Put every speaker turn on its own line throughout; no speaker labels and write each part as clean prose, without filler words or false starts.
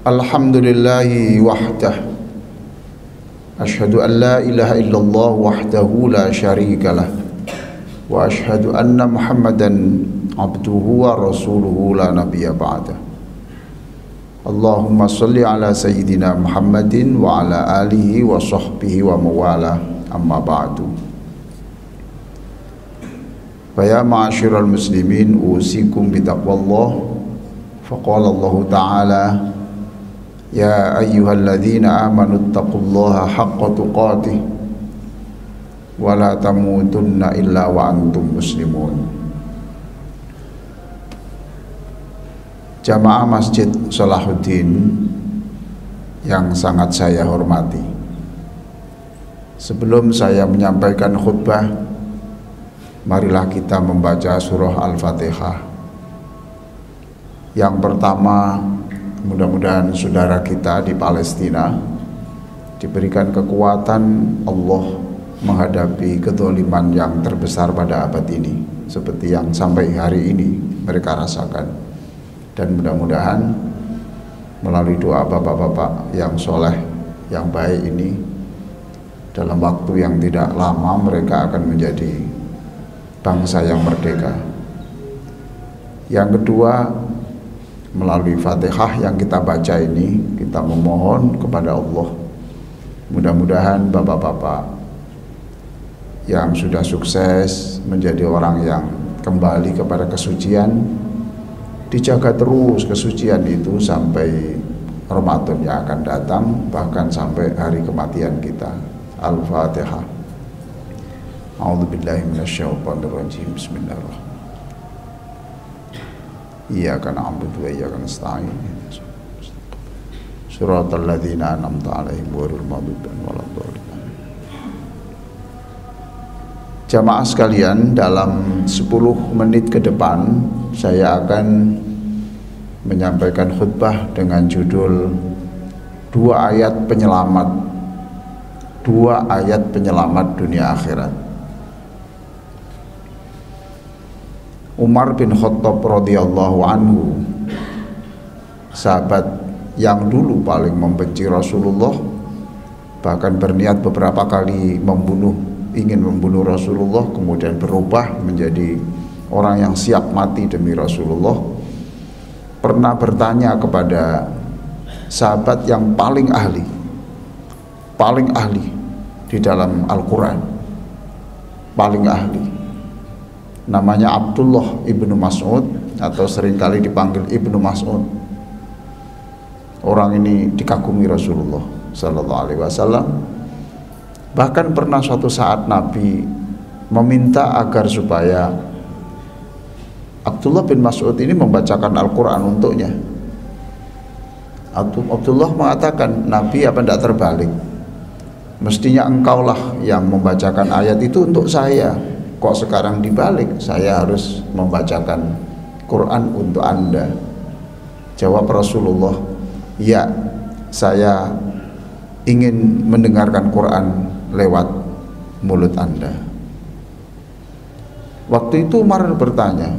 Alhamdulillahi wahdah. Ashhadu an la ilaha illallah wahdahu la syarikalah. Wa ashhadu anna Muhammadan abduhu wa rasuluhu la nabiyya ba'dah. Allahumma salli ala sayyidina Muhammadin wa ala alihi wa sahbihi wa mawala, amma ba'du. Fa ya ma'asyiral muslimin, usikum bitaqwallah. Faqala Allah ta'ala: ya ayyuhalladzina amanu taqullaha haqqa tuqatih wa la tamutunna illa wa antum muslimun. Jamaah Masjid Salahuddin yang sangat saya hormati, sebelum saya menyampaikan khutbah, marilah kita membaca surah Al-Fatihah. Yang pertama, mudah-mudahan saudara kita di Palestina diberikan kekuatan Allah menghadapi kezaliman yang terbesar pada abad ini, seperti yang sampai hari ini mereka rasakan. Dan mudah-mudahan melalui doa bapak-bapak yang soleh, yang baik ini, dalam waktu yang tidak lama mereka akan menjadi bangsa yang merdeka. Yang kedua, melalui Fatihah yang kita baca ini, kita memohon kepada Allah, mudah-mudahan bapak-bapak yang sudah sukses menjadi orang yang kembali kepada kesucian, dijaga terus kesucian itu sampai Ramadan yang akan datang, bahkan sampai hari kematian kita. Al-Fatihah. A'udzubillahi minasyaitonirrajim. Bismillahirrahmanirrahim. Iyyaka na'budu wa iyyaka nasta'in. Shiratal ladzina an'amta 'alaihim ghairil maghdubi 'alaihim waladdallin. Jamaah sekalian, dalam 10 menit ke depan saya akan menyampaikan khutbah dengan judul dua ayat penyelamat dunia akhirat. Umar bin Khattab radhiyallahu anhu, sahabat yang dulu paling membenci Rasulullah, bahkan berniat beberapa kali ingin membunuh Rasulullah, kemudian berubah menjadi orang yang siap mati demi Rasulullah, pernah bertanya kepada sahabat yang paling ahli di dalam Al-Quran, paling ahli, namanya Abdullah ibnu Mas'ud, atau seringkali dipanggil Ibnu Mas'ud. Orang ini dikagumi Rasulullah Sallallahu Alaihi Wasallam. Bahkan pernah suatu saat Nabi meminta agar supaya Abdullah bin Mas'ud ini membacakan Al-Quran untuknya. Abdullah mengatakan, Nabi, apa tidak terbalik? Mestinya engkaulah yang membacakan ayat itu untuk saya. Kok sekarang dibalik, saya harus membacakan Quran untuk Anda? Jawab Rasulullah, ya, saya ingin mendengarkan Quran lewat mulut Anda. Waktu itu Umar bertanya,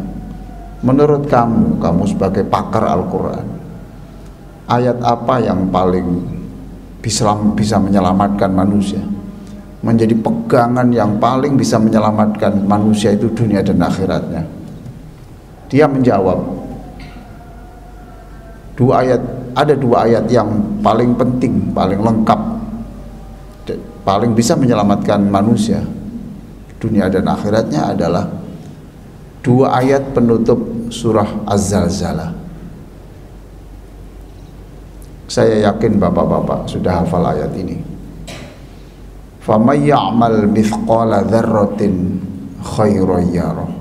menurut kamu sebagai pakar Al-Quran, ayat apa yang paling bisa menyelamatkan manusia, menjadi pegangan yang paling bisa menyelamatkan manusia itu dunia dan akhiratnya? Dia menjawab, ada dua ayat yang paling penting, paling lengkap, paling bisa menyelamatkan manusia dunia dan akhiratnya, adalah dua ayat penutup surah Az-Zalzalah. Saya yakin bapak-bapak sudah hafal ayat ini. Faman ya'mal mithqala dzarratin khairan yarah.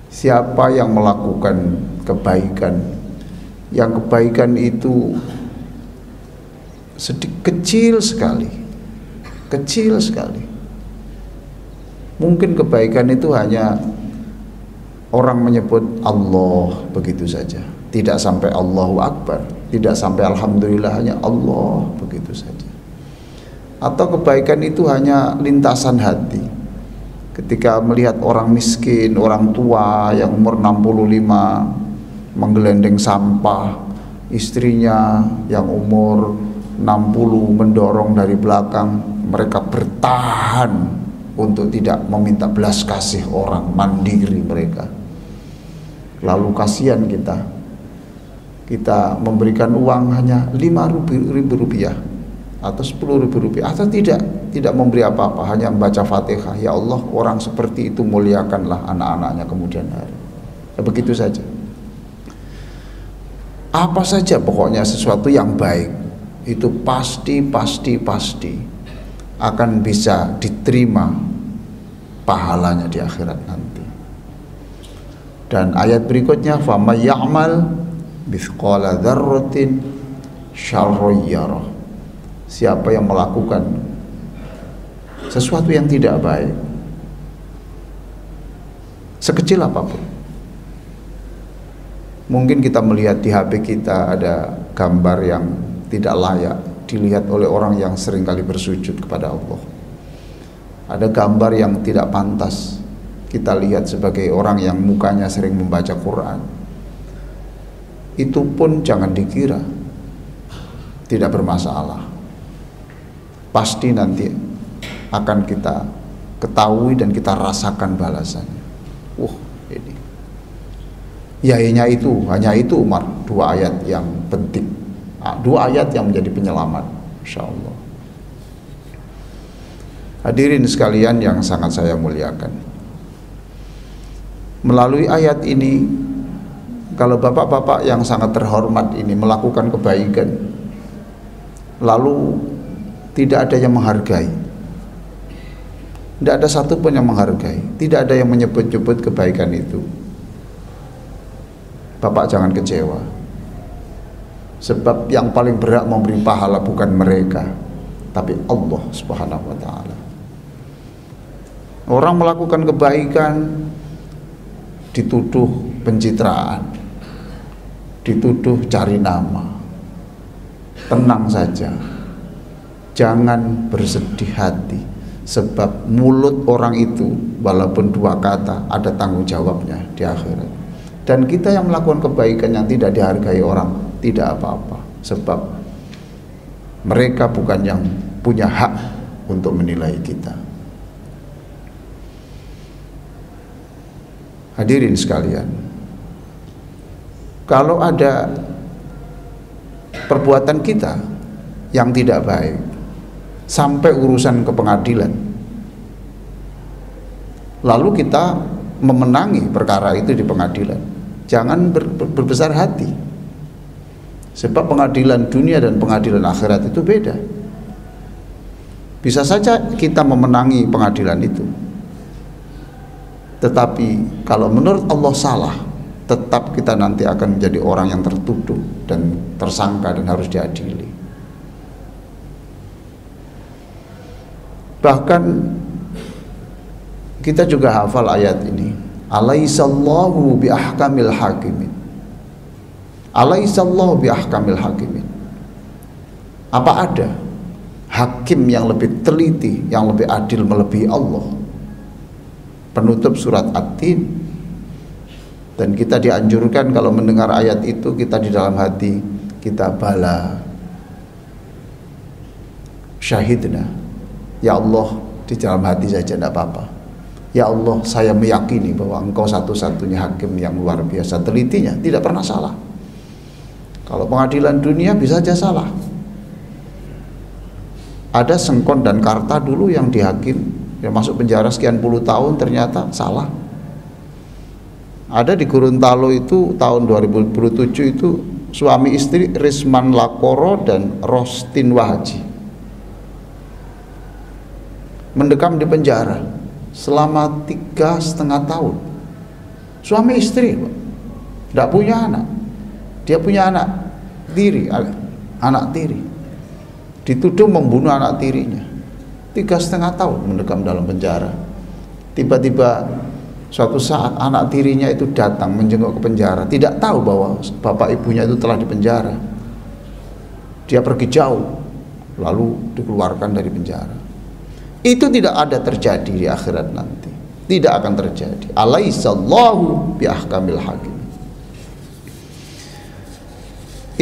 Siapa yang melakukan kebaikan, yang kebaikan itu kecil sekali, mungkin kebaikan itu hanya orang menyebut Allah begitu saja, tidak sampai Allahu Akbar, tidak sampai Alhamdulillah, hanya Allah begitu saja. Atau kebaikan itu hanya lintasan hati, ketika melihat orang miskin, orang tua yang umur 65 menggelendeng sampah, istrinya yang umur 60 mendorong dari belakang, mereka bertahan untuk tidak meminta belas kasih orang, mandiri mereka. Lalu kasihan kita memberikan uang hanya 5.000 rupiah atau 10.000 rupiah, atau tidak memberi apa-apa, hanya membaca Fatihah. Ya Allah, orang seperti itu muliakanlah anak-anaknya kemudian hari. Ya, begitu saja. Apa saja pokoknya sesuatu yang baik itu pasti akan bisa diterima pahalanya di akhirat nanti. Dan ayat berikutnya, faman ya'mal mithqala dzarratin syarran yarah. Siapa yang melakukan sesuatu yang tidak baik, sekecil apapun. Mungkin kita melihat di HP kita ada gambar yang tidak layak dilihat oleh orang yang seringkali bersujud kepada Allah. Ada gambar yang tidak pantas kita lihat sebagai orang yang mukanya sering membaca Quran. Itu pun jangan dikira tidak bermasalah. Pasti nanti akan kita ketahui dan kita rasakan balasannya. Ini yainya itu, hanya itu Umar, 2 ayat yang penting, 2 ayat yang menjadi penyelamat, insyaallah. Hadirin sekalian yang sangat saya muliakan, melalui ayat ini, kalau bapak-bapak yang sangat terhormat ini melakukan kebaikan, lalu tidak ada yang menghargai, tidak ada satupun yang menghargai, tidak ada yang menyebut-nyebut kebaikan itu, Bapak jangan kecewa. Sebab yang paling berhak memberi pahala bukan mereka, tapi Allah Subhanahu wa ta'ala. Orang melakukan kebaikan dituduh pencitraan, dituduh cari nama. Tenang saja, jangan bersedih hati, sebab mulut orang itu walaupun 2 kata ada tanggung jawabnya di akhirat. Dan kita yang melakukan kebaikan yang tidak dihargai orang tidak apa-apa, sebab mereka bukan yang punya hak untuk menilai kita. Hadirin sekalian, kalau ada perbuatan kita yang tidak baik sampai urusan ke pengadilan, lalu kita memenangi perkara itu di pengadilan, jangan berbesar hati, sebab pengadilan dunia dan pengadilan akhirat itu beda. Bisa saja kita memenangi pengadilan itu, tetapi kalau menurut Allah salah, tetap kita nanti akan menjadi orang yang tertuduh dan tersangka dan harus diadili. Bahkan kita juga hafal ayat ini, alaihissallahu biahkamil hakimin. Alaihissallahu biahkamil hakimin. Apa ada hakim yang lebih teliti, yang lebih adil melebihi Allah? Penutup surat At-Tin. Dan kita dianjurkan kalau mendengar ayat itu, kita di dalam hati kita bala syahidna, ya Allah, di dalam hati saja tidak apa-apa. Ya Allah, saya meyakini bahwa Engkau satu-satunya hakim yang luar biasa telitinya, tidak pernah salah. Kalau pengadilan dunia bisa saja salah. Ada Sengkon dan Karta dulu yang dihakim, yang masuk penjara sekian puluh tahun, ternyata salah. Ada di Gorontalo itu tahun 2007 itu suami istri Risman Lakoro dan Rostin Wahaji mendekam di penjara selama 3,5 tahun. Suami istri, tidak punya anak, dia punya anak tiri, dituduh membunuh anak tirinya. 3,5 tahun mendekam dalam penjara. Tiba-tiba suatu saat anak tirinya itu datang menjenguk ke penjara, tidak tahu bahwa bapak ibunya itu telah dipenjara. Dia pergi jauh, lalu dikeluarkan dari penjara. Itu tidak ada terjadi di akhirat nanti, tidak akan terjadi. Alaihissallahu biahkamil hakim.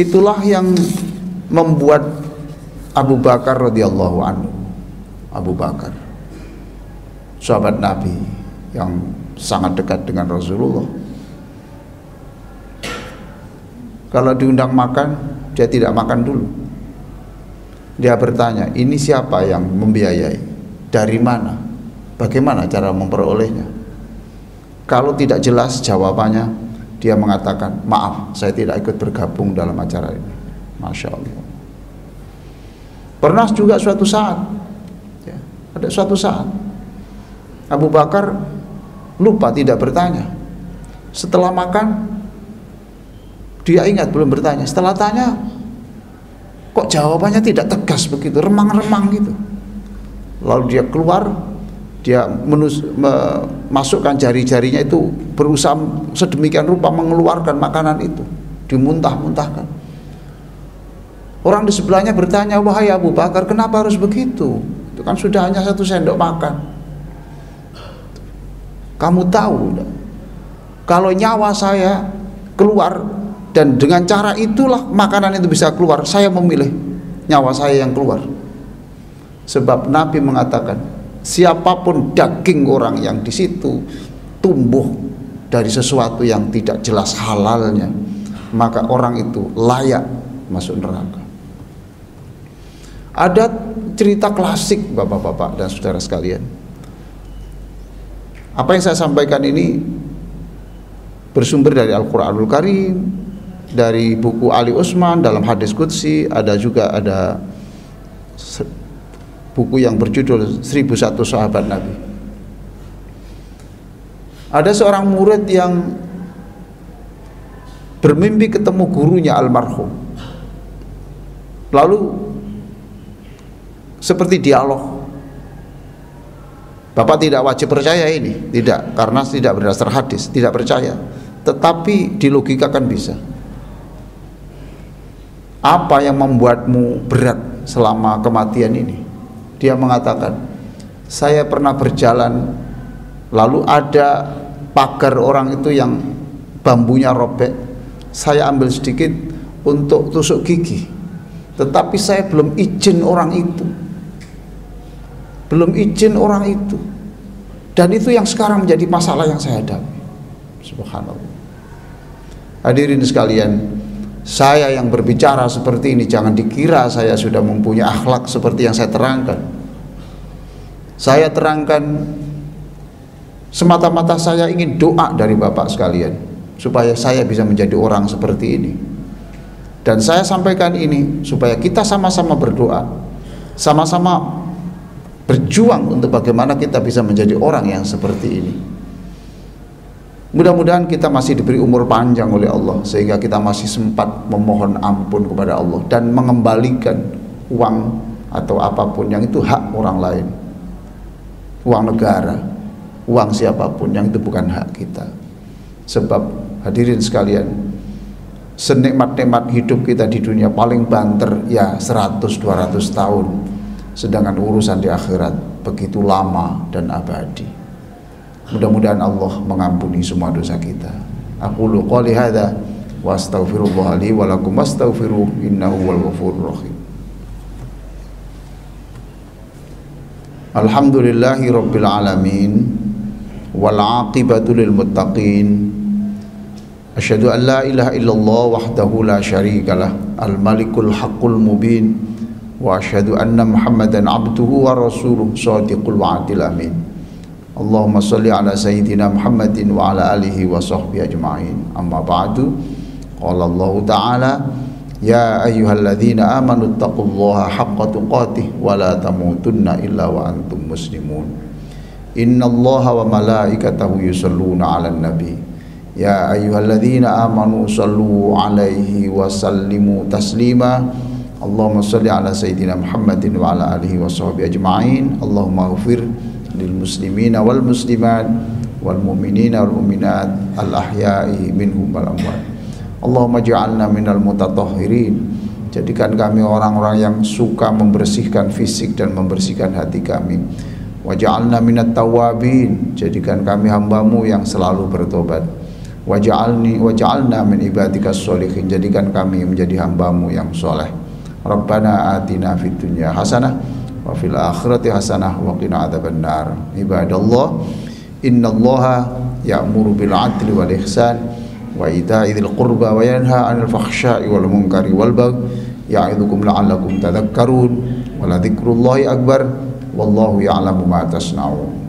Itulah yang membuat Abu Bakar radhiyallahu anhu, Abu Bakar sahabat Nabi yang sangat dekat dengan Rasulullah, kalau diundang makan dia tidak makan dulu. Dia bertanya, ini siapa yang membiayai, dari mana, bagaimana cara memperolehnya. Kalau tidak jelas jawabannya, dia mengatakan, maaf, saya tidak ikut bergabung dalam acara ini. Masya Allah. Pernah juga suatu saat, ya, ada suatu saat Abu Bakar lupa tidak bertanya. Setelah makan dia ingat belum bertanya. Setelah tanya, kok jawabannya tidak tegas begitu, remang-remang gitu. Lalu dia keluar, dia memasukkan jari-jarinya itu, berusaha sedemikian rupa mengeluarkan makanan itu, dimuntah-muntahkan. Orang di sebelahnya bertanya, wahai Abu Bakar, kenapa harus begitu? Itu kan sudah hanya 1 sendok makan. Kamu tahu, kalau nyawa saya keluar, dan dengan cara itulah makanan itu bisa keluar, saya memilih nyawa saya yang keluar. Sebab Nabi mengatakan, siapapun daging orang yang di situ tumbuh dari sesuatu yang tidak jelas halalnya, maka orang itu layak masuk neraka. Ada cerita klasik bapak-bapak dan saudara sekalian. Apa yang saya sampaikan ini bersumber dari Al-Quranul Karim, dari buku Ali Utsman dalam hadis qudsi, ada buku yang berjudul 1001 Sahabat Nabi. Ada seorang murid yang bermimpi ketemu gurunya almarhum. Lalu seperti dialog. Bapak tidak wajib percaya ini, tidak, karena tidak berdasar hadis, tidak percaya. Tetapi dilogikakan bisa. Apa yang membuatmu berat selama kematian ini? Dia mengatakan, saya pernah berjalan, lalu ada pagar orang itu yang bambunya robek. Saya ambil sedikit untuk tusuk gigi, tetapi saya belum izin orang itu. Belum izin orang itu. Dan itu yang sekarang menjadi masalah yang saya hadapi. Subhanallah. Hadirin sekalian, saya yang berbicara seperti ini, jangan dikira saya sudah mempunyai akhlak seperti yang saya terangkan. Saya terangkan semata-mata saya ingin doa dari Bapak sekalian, supaya saya bisa menjadi orang seperti ini. Dan saya sampaikan ini supaya kita sama-sama berdoa, sama-sama berjuang untuk bagaimana kita bisa menjadi orang yang seperti ini. Mudah-mudahan kita masih diberi umur panjang oleh Allah, sehingga kita masih sempat memohon ampun kepada Allah dan mengembalikan uang atau apapun yang itu hak orang lain, uang negara, uang siapapun yang itu bukan hak kita. Sebab hadirin sekalian, senikmat-nikmat hidup kita di dunia paling banter ya 100-200 tahun, sedangkan urusan di akhirat begitu lama dan abadi. Mudah-mudahan Allah mengampuni semua dosa kita. Aqulu qouli hadza wa astaghfirullah li wa lakum wastaghfiruh innahu wal ghafurur rahim. Alhamdulillahi rabbil alamin wal aqibatu lil muttaqin. Asyhadu an la ilaha illallah wahdahu la syarikalah al malikul haqqul mubin wa asyhadu anna Muhammadan abduhu wa rasuluh shadiqul wa'dil amin. Allahumma sholli ala sayyidina Muhammadin wa ala alihi wa sahbihi ajma'in. Amma ba'du. Qala Allah ta'ala, ya ayyuhalladzina amanu taqullaha haqqa tuqatih wa la tamutunna illa wa antum muslimun. Innallaha wa malaikatahu yusholluna 'alan nabi. Ya ayyuhalladzina amanu shallu 'alaihi wa sallimu taslima. Allahumma sholli ala sayyidina Muhammadin wa ala alihi wa sahbihi ajma'in. Allahumma ighfir lil muslimina wal muslimat wal mu'minina wal mu'minat al ahya'i minhum wal amwat. Allahumma ja'alna minal mutatahhirin. Jadikan kami orang-orang yang suka membersihkan fisik dan membersihkan hati kami. Wa ja'alna minat tawabin. Jadikan kami hambamu yang selalu bertobat. waj'alna min ibadikas sholihin, jadikan kami menjadi hambamu yang soleh. Rabbana atina fid dunya hasanah wa fil akhirati hasanah wa qina adzabannar. Ibadallah, innallaha ya'muru bil 'adli wal ihsan wa ita'i dzil qurba wa yanha 'anil fakhsya'i wal munkari wal baghi ya'idzukum la'allakum tadhakkarun wa la dzikrullahi akbar wallahu ya'lamu ma tasna'un.